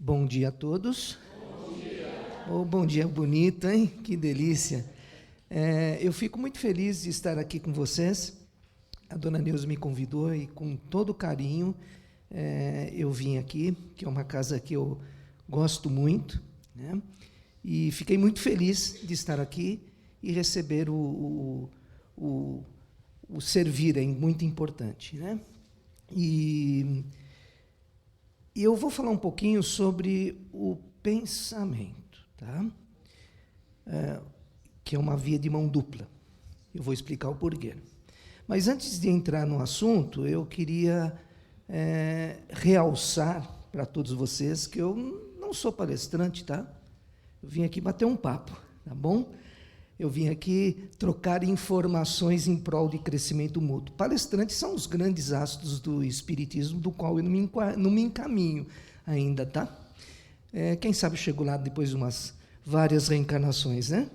Bom dia a todos. Bom dia. Oh, bom dia bonito, hein? Que delícia. Eu fico muito feliz de estar aqui com vocês. A dona Neuza me convidou e com todo carinho eu vim aqui, que é uma casa que eu gosto muito, né? E fiquei muito feliz de estar aqui e receber o servir, é muito importante, né? E eu vou falar um pouquinho sobre o pensamento, tá? Que é uma via de mão dupla. Eu vou explicar o porquê. Mas antes de entrar no assunto, eu queria realçar para todos vocês que eu não sou palestrante, tá? Eu vim aqui bater um papo, tá bom? Eu vim aqui trocar informações em prol de crescimento mútuo. Palestrantes são os grandes astros do espiritismo, do qual eu não me encaminho ainda, tá? Quem sabe eu chego lá depois de umas várias reencarnações, né?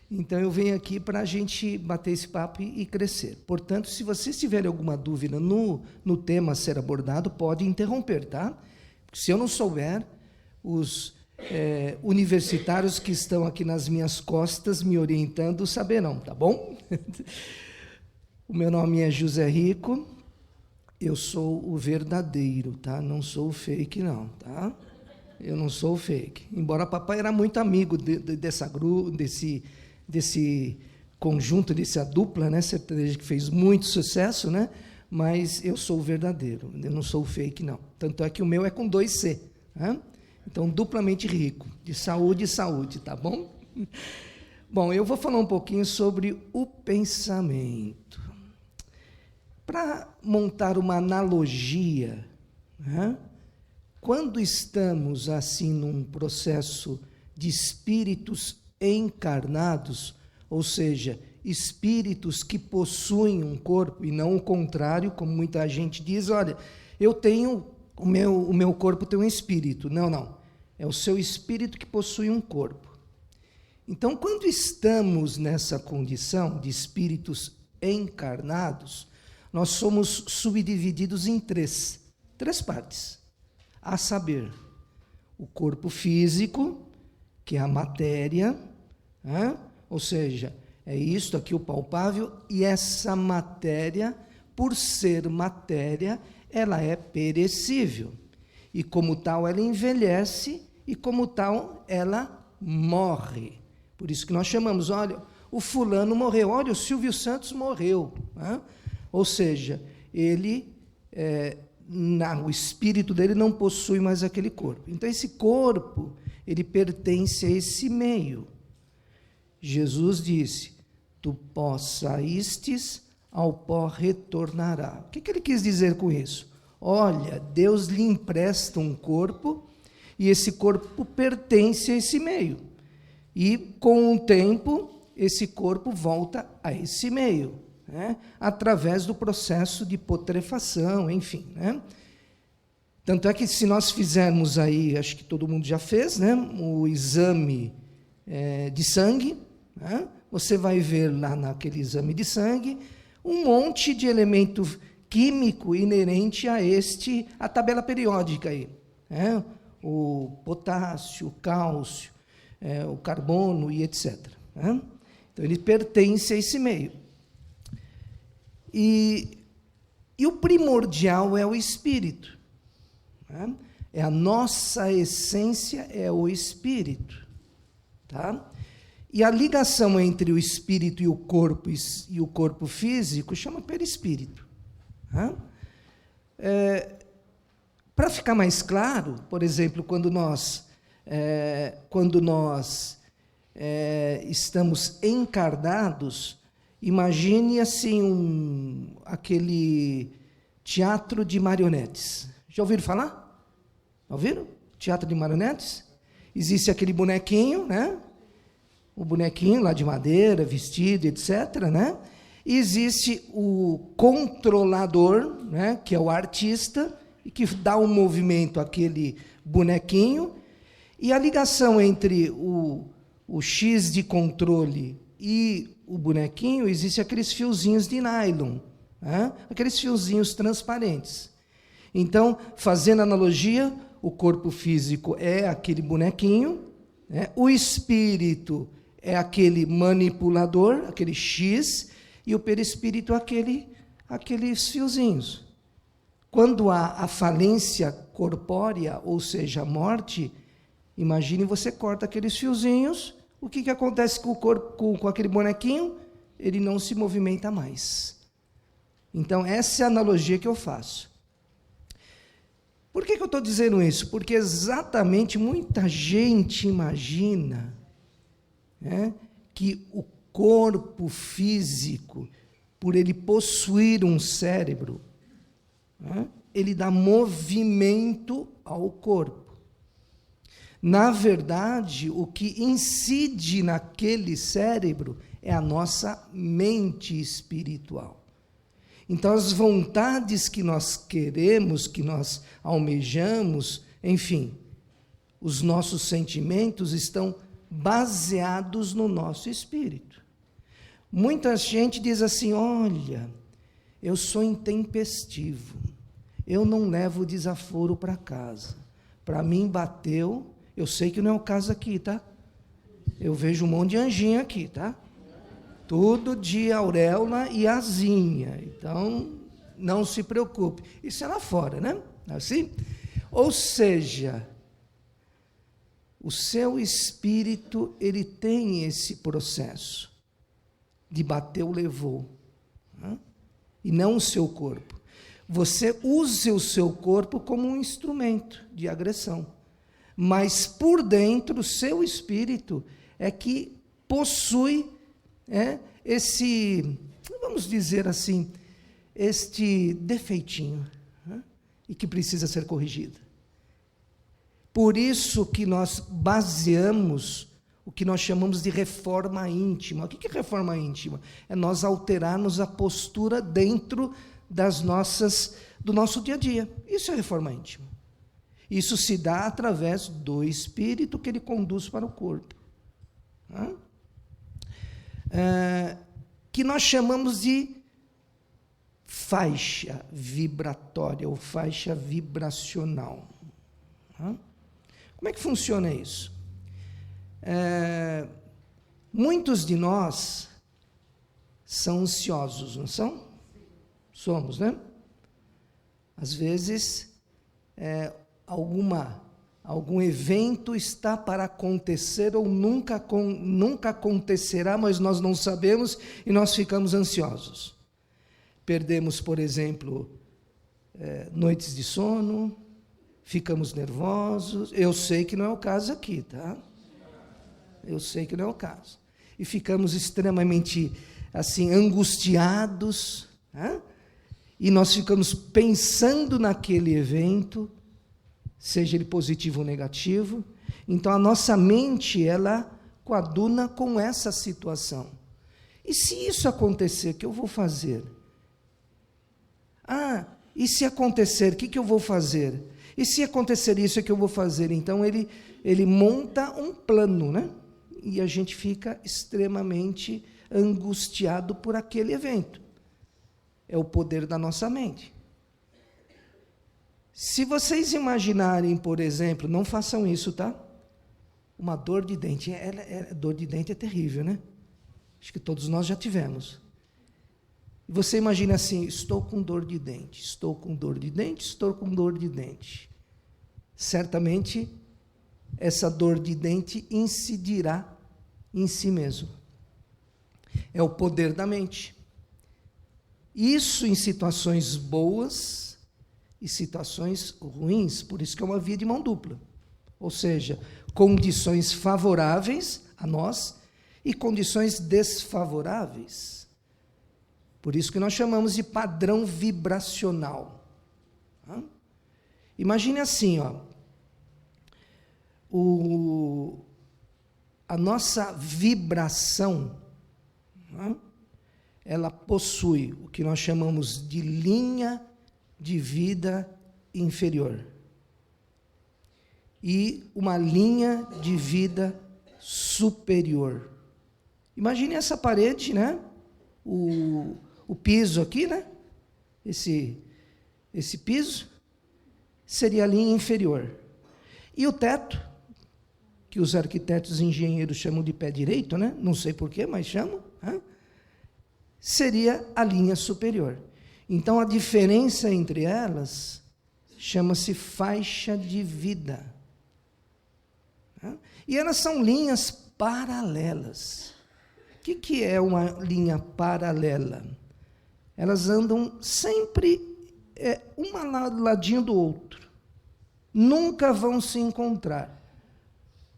Então, eu venho aqui para a gente bater esse papo e crescer. Portanto, se vocês tiverem alguma dúvida no tema a ser abordado, pode interromper, tá? Se eu não souber, os universitários que estão aqui nas minhas costas me orientando saberão, tá bom? O meu nome é José Rico, eu sou o verdadeiro, tá? Não sou o fake, não, tá? Eu não sou o fake. Embora papai era muito amigo desse conjunto, dessa dupla, né, sertaneja, que fez muito sucesso, né? Mas eu sou o verdadeiro, eu não sou o fake, não. Tanto é que o meu é com 2 C, né? Então, duplamente rico, de saúde e saúde, tá bom? Bom, eu vou falar um pouquinho sobre o pensamento. Para montar uma analogia, né? Quando estamos, assim, num processo de espíritos encarnados, ou seja, espíritos que possuem um corpo, e não o contrário, como muita gente diz, olha, eu tenho... O meu corpo tem um espírito. Não. É o seu espírito que possui um corpo. Então, quando estamos nessa condição de espíritos encarnados, nós somos subdivididos em três partes. A saber, o corpo físico, que é a matéria, né? Ou seja, é isto aqui o palpável, e essa matéria, por ser matéria, ela é perecível, e como tal ela envelhece, e como tal ela morre. Por isso que nós chamamos, olha, o fulano morreu, olha, o Silvio Santos morreu, né? Ou seja, ele, o espírito dele não possui mais aquele corpo. Então, esse corpo, ele pertence a esse meio. Jesus disse, tu pó saístes, ao pó retornará. O que ele quis dizer com isso? Olha, Deus lhe empresta um corpo e esse corpo pertence a esse meio. E, com o tempo, esse corpo volta a esse meio, né? Através do processo de putrefação, enfim, né? Tanto é que se nós fizermos aí, acho que todo mundo já fez, né? O exame de sangue, né? Você vai ver lá naquele exame de sangue um monte de elemento químico inerente a tabela periódica aí, né? O potássio, o cálcio, o carbono e etc, né? Então, ele pertence a esse meio. E o primordial é o espírito, né? A nossa essência é o espírito, tá? E a ligação entre o espírito e o corpo físico chama perispírito. Né? Para ficar mais claro, por exemplo, quando nós estamos encarnados, imagine assim aquele teatro de marionetes. Já ouviram falar? Ouviram? Teatro de marionetes? Existe aquele bonequinho, né? O bonequinho lá de madeira, vestido, etc., né? E existe o controlador, né? Que é o artista, e que dá um movimento àquele bonequinho, e a ligação entre o X de controle e o bonequinho, existe aqueles fiozinhos de nylon, né? Aqueles fiozinhos transparentes. Então, fazendo analogia, o corpo físico é aquele bonequinho, né? O espírito é aquele manipulador, aquele X, e o perispírito aqueles fiozinhos. Quando há a falência corpórea, ou seja, a morte, imagine você corta aqueles fiozinhos, o que acontece com o corpo, com aquele bonequinho? Ele não se movimenta mais. Então, essa é a analogia que eu faço. Por que eu estou dizendo isso? Porque exatamente muita gente imagina, né, que o corpo físico, por ele possuir um cérebro, né, ele dá movimento ao corpo. Na verdade, o que incide naquele cérebro é a nossa mente espiritual. Então, as vontades que nós queremos, que nós almejamos, enfim, os nossos sentimentos estão baseados no nosso espírito. Muita gente diz assim: olha, eu sou intempestivo, eu não levo desaforo para casa. Para mim bateu, eu sei que não é o caso aqui, tá? Eu vejo um monte de anjinho aqui, tá? Tudo de auréola e asinha, então não se preocupe. Isso é lá fora, né? Assim? Ou seja, o seu espírito, ele tem esse processo de bateu, levou, né? E não o seu corpo. Você usa o seu corpo como um instrumento de agressão, mas por dentro o seu espírito é que possui esse, vamos dizer assim, este defeitinho, né? E que precisa ser corrigido. Por isso que nós baseamos o que nós chamamos de reforma íntima. O que é reforma íntima? É nós alterarmos a postura dentro do nosso dia a dia. Isso é reforma íntima. Isso se dá através do espírito que ele conduz para o corpo. Né? Que nós chamamos de faixa vibratória ou faixa vibracional. Como é que funciona isso? Muitos de nós são ansiosos, não são? Somos, né? Às vezes, algum evento está para acontecer ou nunca acontecerá, mas nós não sabemos e nós ficamos ansiosos. Perdemos, por exemplo, noites de sono, ficamos nervosos. Eu sei que não é o caso aqui, tá? Eu sei que não é o caso. E ficamos extremamente, assim, angustiados, né? E nós ficamos pensando naquele evento, seja ele positivo ou negativo. Então, a nossa mente, ela coaduna com essa situação. E se isso acontecer, o que eu vou fazer? E se acontecer, o que eu vou fazer? E se acontecer isso, o que eu vou fazer? Então, ele monta um plano, né? E a gente fica extremamente angustiado por aquele evento. É o poder da nossa mente. Se vocês imaginarem, por exemplo, não façam isso, tá? Uma dor de dente. Dor de dente é terrível, né? Acho que todos nós já tivemos. Você imagina assim: estou com dor de dente, estou com dor de dente, estou com dor de dente. Certamente, essa dor de dente incidirá em si mesmo. É o poder da mente. Isso em situações boas e situações ruins, por isso que é uma via de mão dupla. Ou seja, condições favoráveis a nós e condições desfavoráveis. Por isso que nós chamamos de padrão vibracional. Imagine assim, a nossa vibração, ela possui o que nós chamamos de linha de vida inferior e uma linha de vida superior. Imagine essa parede, né? O piso aqui, né? Esse piso seria a linha inferior. E o teto, que os arquitetos e engenheiros chamam de pé direito, né? Não sei porquê, mas chamam, né? Seria a linha superior. Então, a diferença entre elas chama-se faixa de vida. Né? E elas são linhas paralelas. O que é uma linha paralela? Elas andam sempre uma ladinho do outro. Nunca vão se encontrar.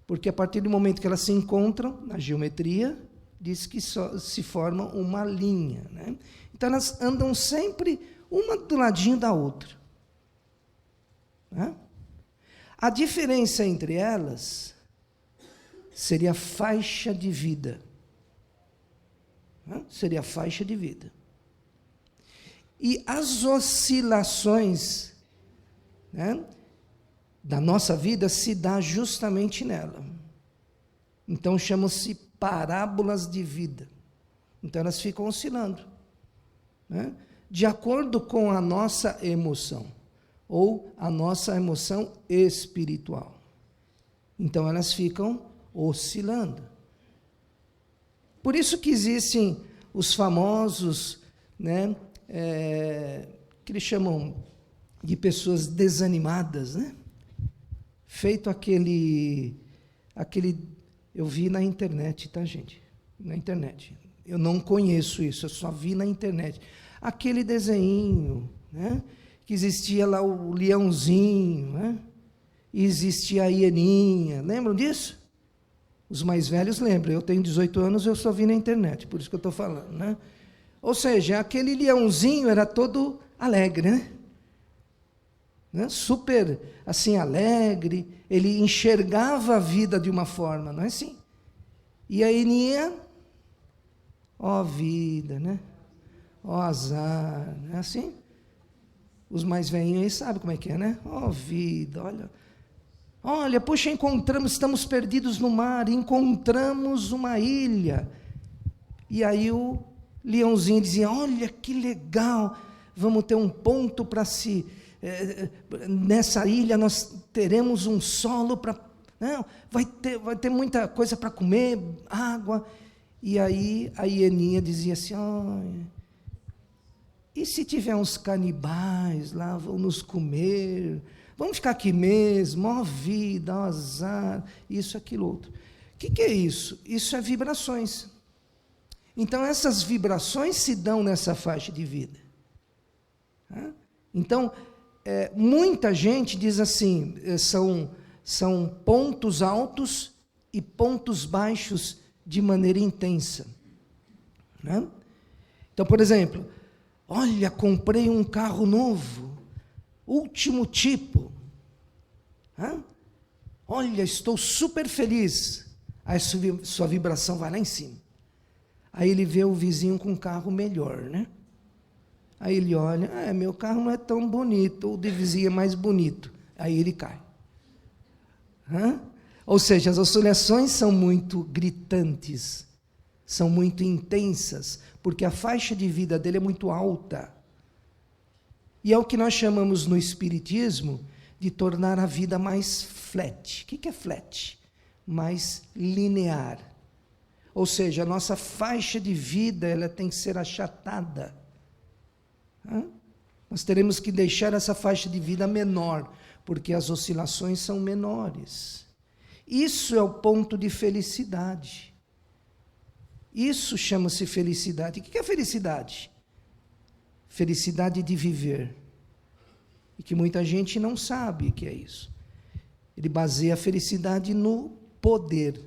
Porque a partir do momento que elas se encontram, na geometria, diz que só se forma uma linha. Né? Então, elas andam sempre uma do ladinho da outra. Né? A diferença entre elas seria a faixa de vida. Né? Seria a faixa de vida. E as oscilações, né, da nossa vida se dá justamente nela. Então, chamam-se parábolas de vida. Então, elas ficam oscilando, né, de acordo com a nossa emoção, ou a nossa emoção espiritual. Então, elas ficam oscilando. Por isso que existem os famosos, né, que eles chamam de pessoas desanimadas, né? Feito aquele, eu vi na internet, tá, gente? Na internet. Eu não conheço isso, eu só vi na internet. Aquele desenho, né? Que existia lá o leãozinho, né? E existia a hieninha. Lembram disso? Os mais velhos lembram. Eu tenho 18 anos, eu só vi na internet, por isso que eu estou falando, né? Ou seja, aquele leãozinho era todo alegre, né? Super, assim, alegre. Ele enxergava a vida de uma forma, não é assim? E a hieninha, ó vida, né? Ó azar, não é assim? Os mais velhinhos aí sabem como é que é, né? Ó vida, olha, puxa, estamos perdidos no mar, encontramos uma ilha. E aí o leãozinho dizia, olha que legal, vamos ter um ponto para se... nessa ilha nós teremos um solo para... vai ter muita coisa para comer, água. E aí a hieninha dizia assim, olha, e se tiver uns canibais lá, vão nos comer, vamos ficar aqui mesmo, ó vida, ó azar, isso, aquilo, outro. O que é isso? Isso é vibrações. Então, essas vibrações se dão nessa faixa de vida. Então, muita gente diz assim, são pontos altos e pontos baixos de maneira intensa. Né? Então, por exemplo, olha, comprei um carro novo, último tipo. Olha, estou super feliz. Aí sua vibração vai lá em cima. Aí ele vê o vizinho com um carro melhor, né? Aí ele olha, meu carro não é tão bonito, o de vizinho é mais bonito. Aí ele cai. Ou seja, as oscilações são muito gritantes, são muito intensas, porque a faixa de vida dele é muito alta. E é o que nós chamamos no Espiritismo de tornar a vida mais flat. O que é flat? Mais linear. Ou seja, a nossa faixa de vida ela tem que ser achatada. Nós teremos que deixar essa faixa de vida menor, porque as oscilações são menores. Isso é o ponto de felicidade. Isso chama-se felicidade. O que é felicidade? Felicidade de viver. E que muita gente não sabe o que é isso. Ele baseia a felicidade no poder,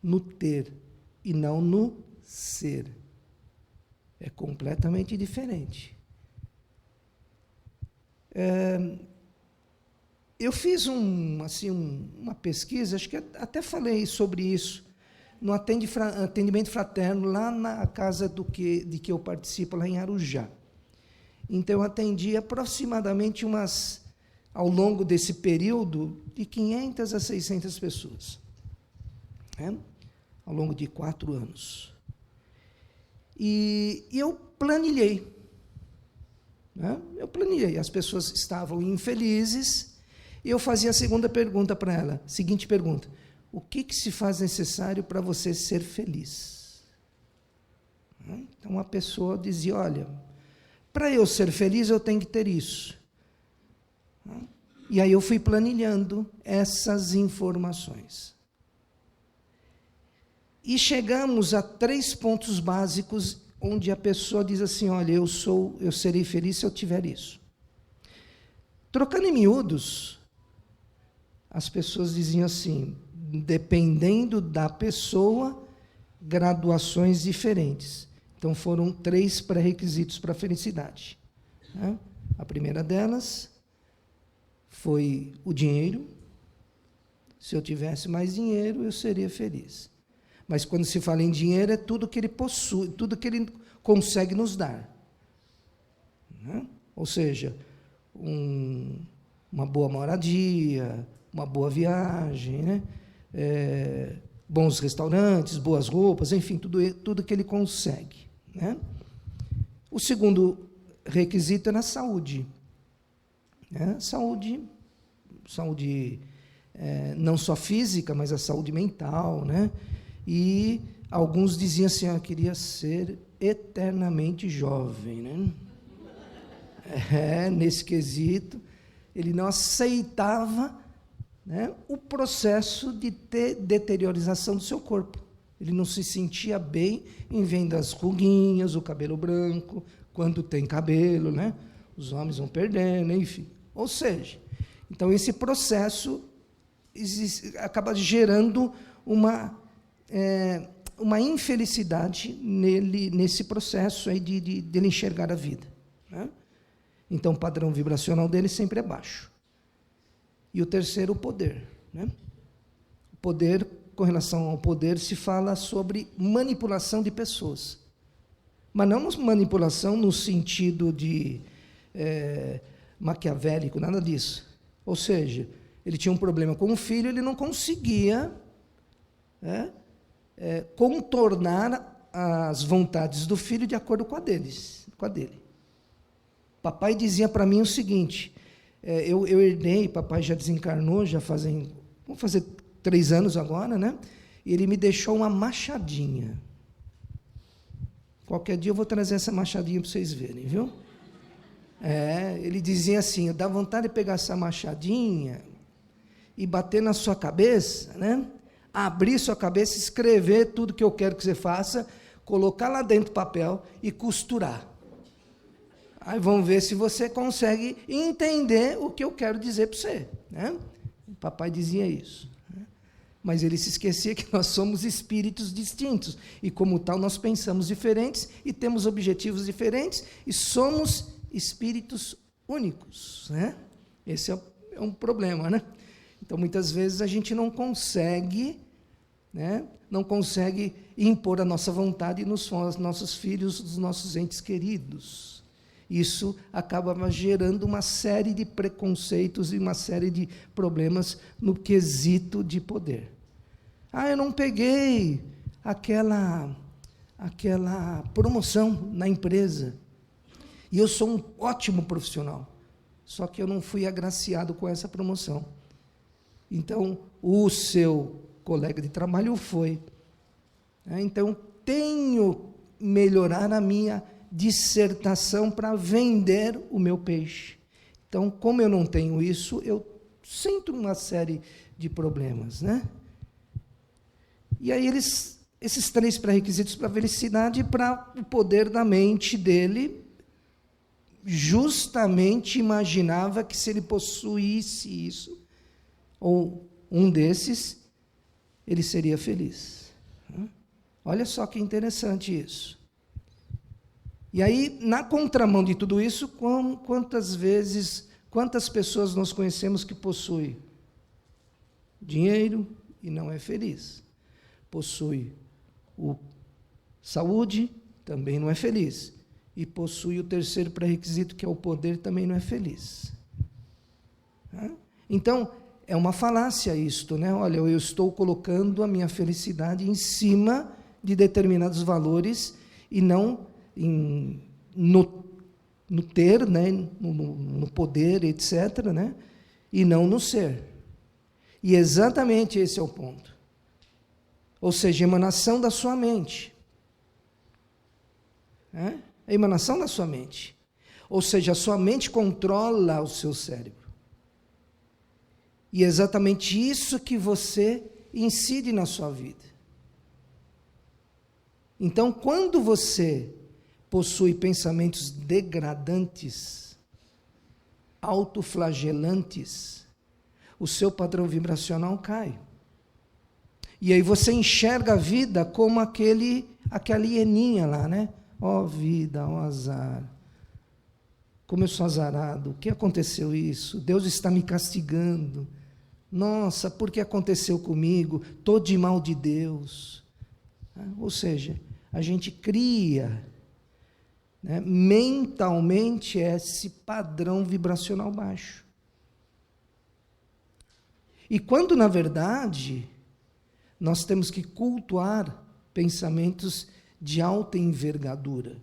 no ter, e não no ser. É completamente diferente. Eu fiz uma pesquisa, acho que até falei sobre isso, no atendimento fraterno, lá na casa de que eu participo, lá em Arujá. Então, eu atendi aproximadamente ao longo desse período, de 500 a 600 pessoas. Ao longo de 4 anos. E eu planilhei. Eu planilhei. As pessoas estavam infelizes, E eu fazia a segunda pergunta para ela, seguinte pergunta: o que se faz necessário para você ser feliz? Então a pessoa dizia: olha, para eu ser feliz eu tenho que ter isso. E aí eu fui planilhando essas informações. E chegamos a 3 pontos básicos onde a pessoa diz assim: olha, eu serei feliz se eu tiver isso. Trocando em miúdos, as pessoas diziam assim, dependendo da pessoa, graduações diferentes. Então foram 3 pré-requisitos para a felicidade. A primeira delas foi o dinheiro. Se eu tivesse mais dinheiro, eu seria feliz. Mas quando se fala em dinheiro, é tudo que ele possui, tudo que ele consegue nos dar. Ou seja, uma boa moradia, uma boa viagem, bons restaurantes, boas roupas, enfim, tudo que ele consegue. O segundo requisito era a saúde. Saúde não só física, mas a saúde mental, E alguns diziam assim: eu queria ser eternamente jovem, nesse quesito, ele não aceitava, o processo de ter deteriorização do seu corpo. Ele não se sentia bem em vendo as ruguinhas, o cabelo branco, quando tem cabelo, os homens vão perdendo, enfim. Ou seja, então esse processo acaba gerando uma infelicidade nesse processo aí de ele enxergar a vida. Então o padrão vibracional dele sempre é baixo. E o terceiro, o poder. O poder, com relação ao poder, se fala sobre manipulação de pessoas. Mas não manipulação no sentido de maquiavélico, nada disso. Ou seja, ele tinha um problema com o filho, ele não conseguia contornar as vontades do filho de acordo com a dele. Papai dizia para mim o seguinte: eu herdei, papai já desencarnou, vamos fazer 3 anos agora, E ele me deixou uma machadinha. Qualquer dia eu vou trazer essa machadinha para vocês verem, viu? Ele dizia assim: dá vontade de pegar essa machadinha e bater na sua cabeça, abrir sua cabeça, escrever tudo que eu quero que você faça, colocar lá dentro do papel e costurar. Aí vamos ver se você consegue entender o que eu quero dizer para você. O papai dizia isso. Mas ele se esquecia que nós somos espíritos distintos. E como tal, nós pensamos diferentes e temos objetivos diferentes e somos espíritos únicos. Esse é um problema, Então, muitas vezes, a gente não consegue impor a nossa vontade nos nossos filhos, nos nossos entes queridos. Isso acaba gerando uma série de preconceitos e uma série de problemas no quesito de poder. Eu não peguei aquela promoção na empresa, e eu sou um ótimo profissional, só que eu não fui agraciado com essa promoção. Então, o seu colega de trabalho foi. Então, tenho que melhorar a minha dissertação para vender o meu peixe. Então, como eu não tenho isso, eu sinto uma série de problemas, E aí esses 3 pré-requisitos para a felicidade e para o poder da mente dele, justamente imaginava que se ele possuísse isso, ou um desses, ele seria feliz. Olha só que interessante isso. E aí, na contramão de tudo isso, quantas pessoas nós conhecemos que possuem dinheiro e não é feliz? Possui saúde, também não é feliz. E possui o terceiro pré-requisito, que é o poder, também não é feliz. Então, é uma falácia isto, Olha, eu estou colocando a minha felicidade em cima de determinados valores e não no ter, no poder, etc., e não no ser. E exatamente esse é o ponto. Ou seja, emanação da sua mente. É a emanação da sua mente. Ou seja, a sua mente controla o seu cérebro. E é exatamente isso que você incide na sua vida. Então, quando você possui pensamentos degradantes, autoflagelantes, o seu padrão vibracional cai. E aí você enxerga a vida como aquela hieninha lá, né? Ó vida, ó azar. Como eu sou azarado. O que aconteceu isso? Deus está me castigando. Nossa, por que aconteceu comigo? Estou de mal de Deus. Ou seja, a gente cria, né, mentalmente esse padrão vibracional baixo. E quando, na verdade, nós temos que cultuar pensamentos de alta envergadura,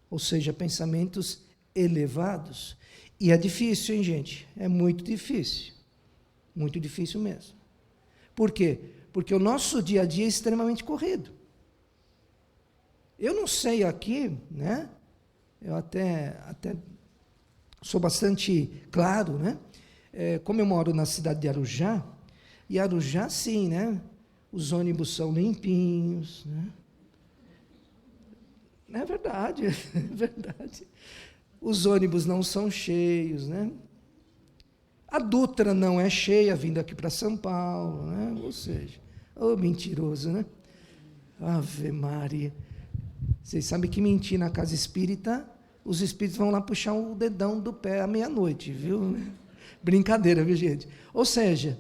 ou seja, pensamentos elevados. E é difícil, hein, gente? É muito difícil mesmo. Por quê? Porque o nosso dia a dia é extremamente corrido. Eu não sei aqui, né? Eu até sou bastante claro, né? Como eu moro na cidade de Arujá, e Arujá, sim, né? Os ônibus são limpinhos, né? É verdade, é verdade. Os ônibus não são cheios, né? A Dutra não é cheia, vindo aqui para São Paulo, né? Ou seja, mentiroso, né? Ave Maria. Vocês sabem que mentir na casa espírita, os espíritos vão lá puxar o dedão do pé à meia-noite, viu? Brincadeira, viu, gente? Ou seja,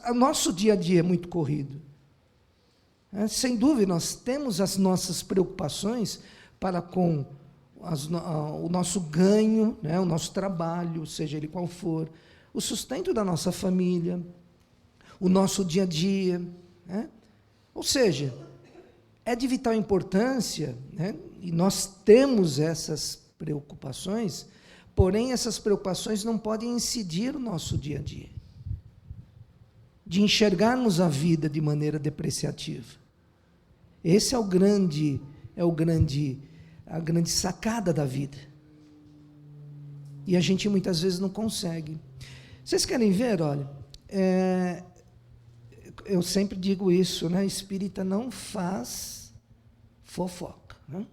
o nosso dia a dia é muito corrido. Sem dúvida, nós temos as nossas preocupações para com o nosso ganho, né, o nosso trabalho, seja ele qual for, o sustento da nossa família, o nosso dia a dia. Né? Ou seja, é de vital importância, né, e nós temos essas preocupações, porém essas preocupações não podem incidir no nosso dia a dia, de enxergarmos a vida de maneira depreciativa. Esse é a grande sacada da vida. E a gente muitas vezes não consegue. Vocês querem ver? Olha, eu sempre digo isso, né? Espírita não faz fofoca, né?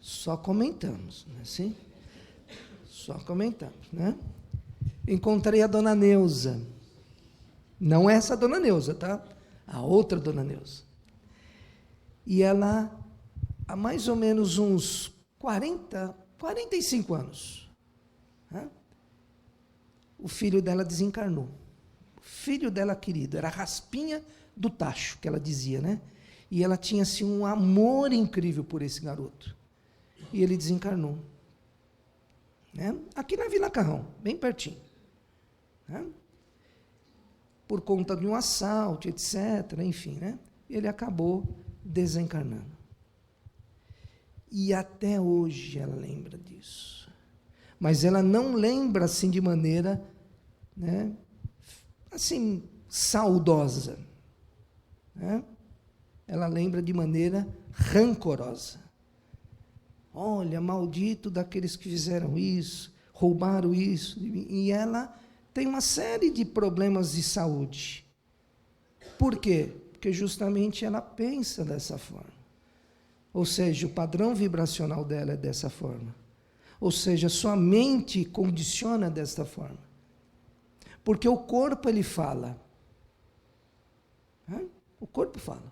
Só comentamos, não é assim? Só comentamos, né? Encontrei a dona Neuza. Não essa dona Neuza, tá? A outra dona Neuza. E ela, há mais ou menos uns 45 anos, né? O filho dela desencarnou. O filho dela querido, era a raspinha do tacho, que ela dizia, né? E ela tinha assim, um amor incrível por esse garoto. E ele desencarnou. Né? Aqui na Vila Carrão, bem pertinho. Né? Por conta de um assalto, etc., enfim, né? Ele acabou desencarnando. E até hoje ela lembra disso. Mas ela não lembra assim de maneira, né, assim, saudosa. Né? Ela lembra de maneira rancorosa. Olha, maldito daqueles que fizeram isso, roubaram isso. E ela tem uma série de problemas de saúde. Por quê? Porque justamente ela pensa dessa forma. Ou seja, o padrão vibracional dela é dessa forma. Ou seja, sua mente condiciona desta forma. Porque o corpo, ele fala. O corpo fala.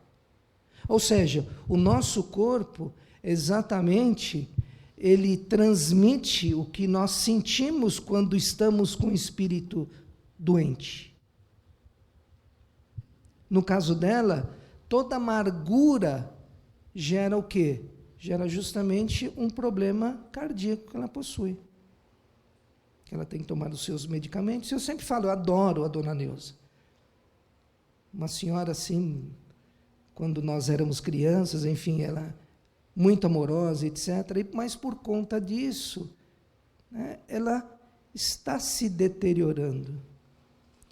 Ou seja, o nosso corpo, exatamente, ele transmite o que nós sentimos quando estamos com o espírito doente. No caso dela, toda amargura gera o quê? Gera justamente um problema cardíaco que ela possui. Ela tem que tomar os seus medicamentos. Eu sempre falo, eu adoro a dona Neuza. Uma senhora assim, quando nós éramos crianças, enfim, ela muito amorosa, etc. Mas por conta disso, né, ela está se deteriorando.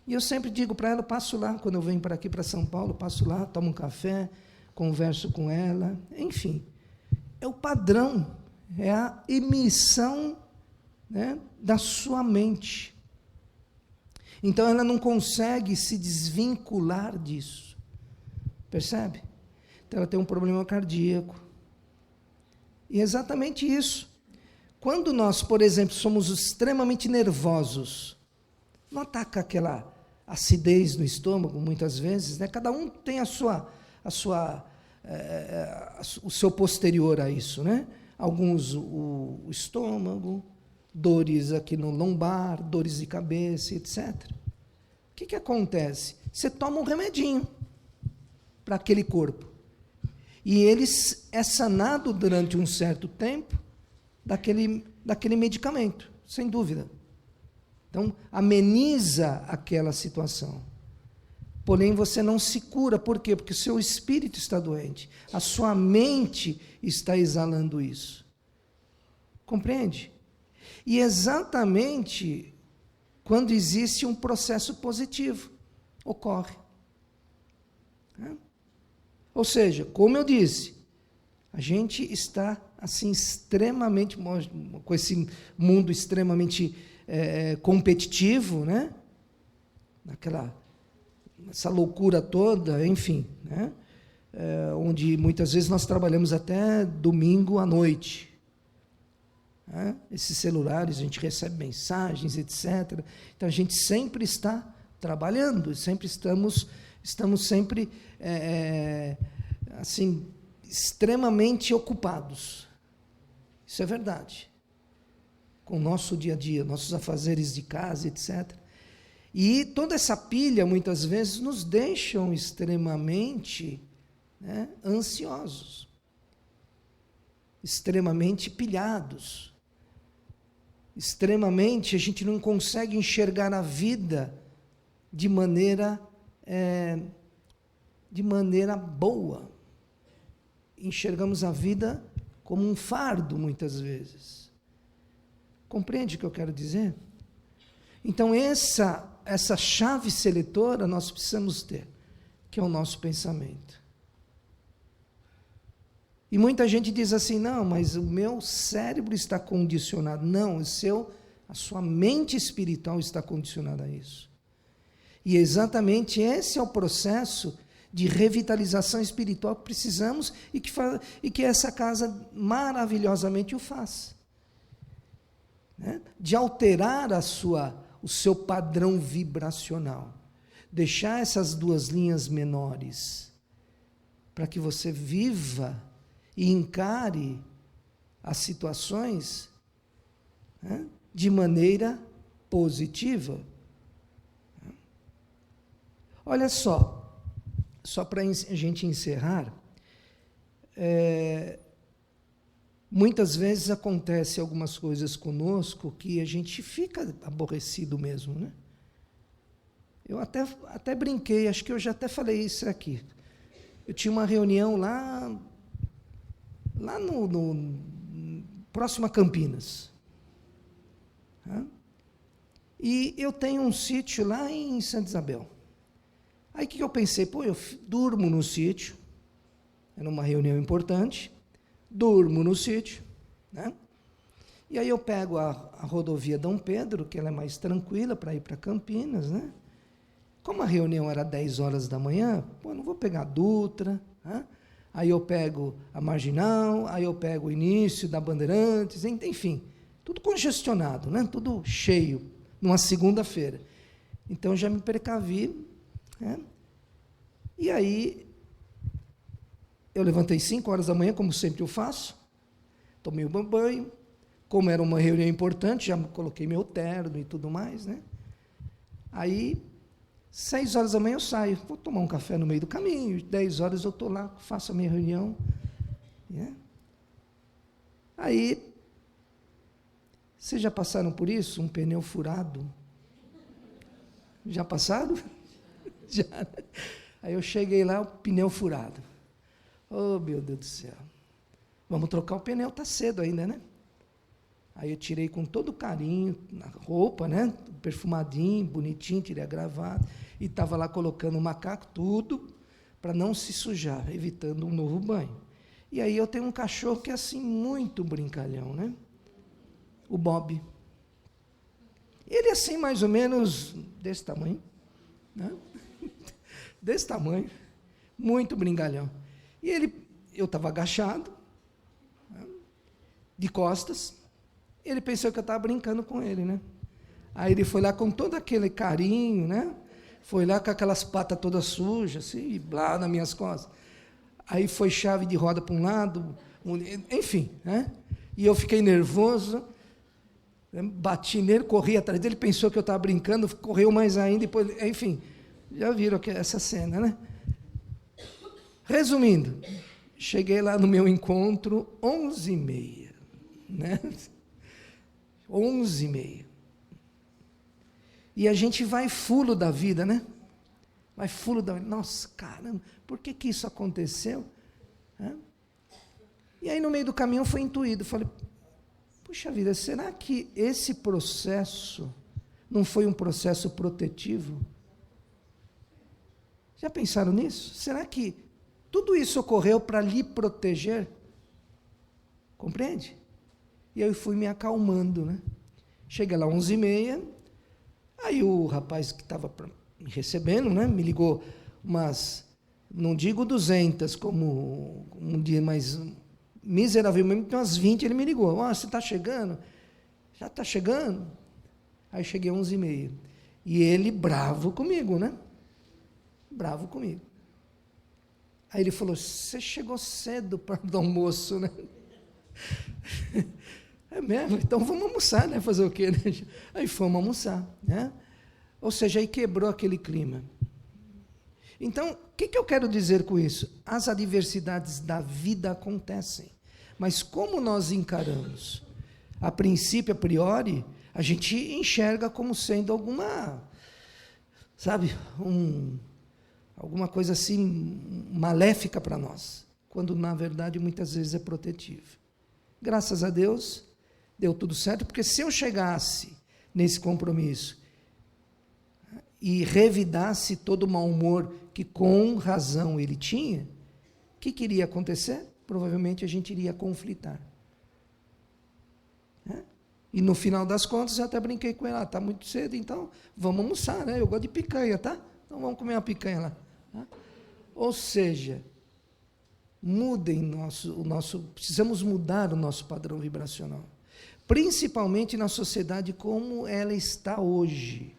E eu sempre digo para ela, eu passo lá, quando eu venho para aqui, para São Paulo, passo lá, tomo um café, converso com ela, enfim. É o padrão, é a emissão, né, da sua mente. Então, ela não consegue se desvincular disso. Percebe? Então, ela tem um problema cardíaco. E é exatamente isso. Quando nós, por exemplo, somos extremamente nervosos, não ataca aquela acidez no estômago, muitas vezes, né? Cada um tem o seu posterior a isso, né? Alguns o estômago, dores aqui no lombar, dores de cabeça, etc. O que acontece? Você toma um remedinho para aquele corpo. E ele é sanado durante um certo tempo daquele medicamento, sem dúvida. Então, ameniza aquela situação. Porém, você não se cura. Por quê? Porque o seu espírito está doente. A sua mente está exalando isso. Compreende? E exatamente quando existe um processo positivo, ocorre. Ou seja, como eu disse, a gente está assim extremamente, com esse mundo extremamente competitivo, né? Essa loucura toda, enfim, né? Onde muitas vezes nós trabalhamos até domingo à noite. Né? Esses celulares, a gente recebe mensagens, etc. Então, a gente sempre está trabalhando, sempre estamos sempre, assim, extremamente ocupados. Isso é verdade. Com o nosso dia a dia, nossos afazeres de casa, etc. E toda essa pilha, muitas vezes, nos deixam extremamente, né, ansiosos, extremamente pilhados, extremamente, a gente não consegue enxergar a vida de maneira boa. Enxergamos a vida como um fardo, muitas vezes. Compreende o que eu quero dizer? Então, essa chave seletora nós precisamos ter, que é o nosso pensamento. E muita gente diz assim, não, mas o meu cérebro está condicionado. Não, a sua mente espiritual está condicionada a isso. E exatamente esse é o processo de revitalização espiritual que precisamos e que essa casa maravilhosamente o faz. Né? De alterar o seu padrão vibracional. Deixar essas duas linhas menores para que você viva e encare as situações, né, de maneira positiva. Olha só para a gente encerrar, muitas vezes acontece algumas coisas conosco que a gente fica aborrecido mesmo, né? Eu até brinquei, acho que eu já até falei isso aqui. Eu tinha uma reunião lá no próximo a Campinas. Tá? E eu tenho um sítio lá em Santa Isabel. Aí o que eu pensei? Eu durmo no sítio, era uma reunião importante, durmo no sítio, né? E aí eu pego a rodovia Dom Pedro, que ela é mais tranquila para ir para Campinas, né? Como a reunião era 10 horas da manhã, não vou pegar a Dutra, né? Aí eu pego a Marginal, aí eu pego o início da Bandeirantes, enfim, tudo congestionado, né? Tudo cheio, numa segunda-feira. Então, eu já me precavi, né? E aí, eu levantei 5 horas da manhã, como sempre eu faço, tomei um banho, como era uma reunião importante, já coloquei meu terno e tudo mais, né? Aí, 6 horas da manhã eu saio, vou tomar um café no meio do caminho, 10 horas eu estou lá, faço a minha reunião. Né? Aí, vocês já passaram por isso? Um pneu furado? Já passaram? Já. Aí eu cheguei lá, o pneu furado. Oh, meu Deus do céu. Vamos trocar o pneu, está cedo ainda, né? Aí eu tirei com todo carinho a roupa, né? Perfumadinho, bonitinho, tirei a gravata, e estava lá colocando o macaco, tudo, para não se sujar, evitando um novo banho. E aí eu tenho um cachorro que é assim, muito brincalhão, né? O Bob. Ele é assim, mais ou menos desse tamanho, né? Desse tamanho, muito brincalhão. E eu estava agachado, né? De costas, ele pensou que eu estava brincando com ele, né? Aí ele foi lá com todo aquele carinho, né? Foi lá com aquelas patas todas sujas, assim, blá, nas minhas costas. Aí foi chave de roda para um lado, enfim, né? E eu fiquei nervoso, bati nele, corri atrás dele, pensou que eu estava brincando, correu mais ainda, depois, enfim, já viram essa cena, né? Resumindo, cheguei lá no meu encontro 11h30, né? 11h30. E a gente vai fulo da vida, né? Vai fulo da vida. Nossa, caramba, por que isso aconteceu? E aí, no meio do caminho, eu fui intuído. Falei, puxa vida, será que esse processo não foi um processo protetivo? Já pensaram nisso? Será que tudo isso ocorreu para lhe proteger? Compreende? E aí eu fui me acalmando, né? Cheguei lá 11h30, aí o rapaz que estava me recebendo, né, me ligou umas, não digo 200, como um dia, mas miseravelmente umas 20, ele me ligou, você está chegando? Já está chegando? Aí cheguei 11h30, e ele bravo comigo, né? Bravo comigo. Aí ele falou, você chegou cedo para o almoço, né? É mesmo? Então vamos almoçar, né? Fazer o quê? Né? Aí fomos almoçar, né? Ou seja, aí quebrou aquele clima. Então, o que eu quero dizer com isso? As adversidades da vida acontecem, mas como nós encaramos? A princípio, a priori, a gente enxerga como sendo alguma, sabe, alguma coisa assim maléfica para nós, quando na verdade muitas vezes é protetivo. Graças a Deus, deu tudo certo, porque se eu chegasse nesse compromisso e revidasse todo o mau humor que com razão ele tinha, o que iria acontecer? Provavelmente a gente iria conflitar. E no final das contas, eu até brinquei com ele, está muito cedo, então vamos almoçar, né? Eu gosto de picanha, tá? Então vamos comer uma picanha lá. Tá? Ou seja, precisamos mudar o nosso padrão vibracional, principalmente na sociedade como ela está hoje.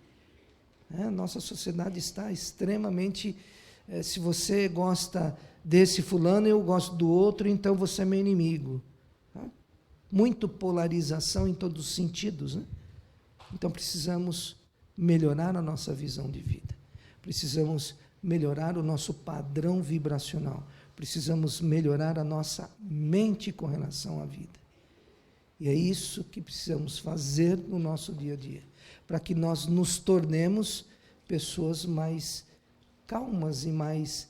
Nossa sociedade está extremamente, se você gosta desse fulano, eu gosto do outro, então você é meu inimigo. Muito polarização em todos os sentidos, né? Então precisamos melhorar a nossa visão de vida, precisamos melhorar o nosso padrão vibracional, precisamos melhorar a nossa mente com relação à vida. E é isso que precisamos fazer no nosso dia a dia, para que nós nos tornemos pessoas mais calmas e mais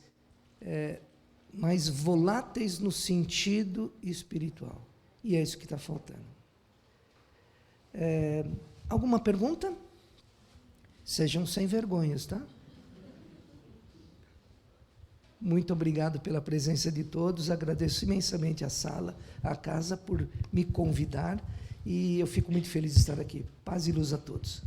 voláteis no sentido espiritual. E é isso que está faltando. Alguma pergunta? Sejam sem vergonhas, tá? Muito obrigado pela presença de todos, agradeço imensamente a sala, a casa, por me convidar, e eu fico muito feliz de estar aqui. Paz e luz a todos.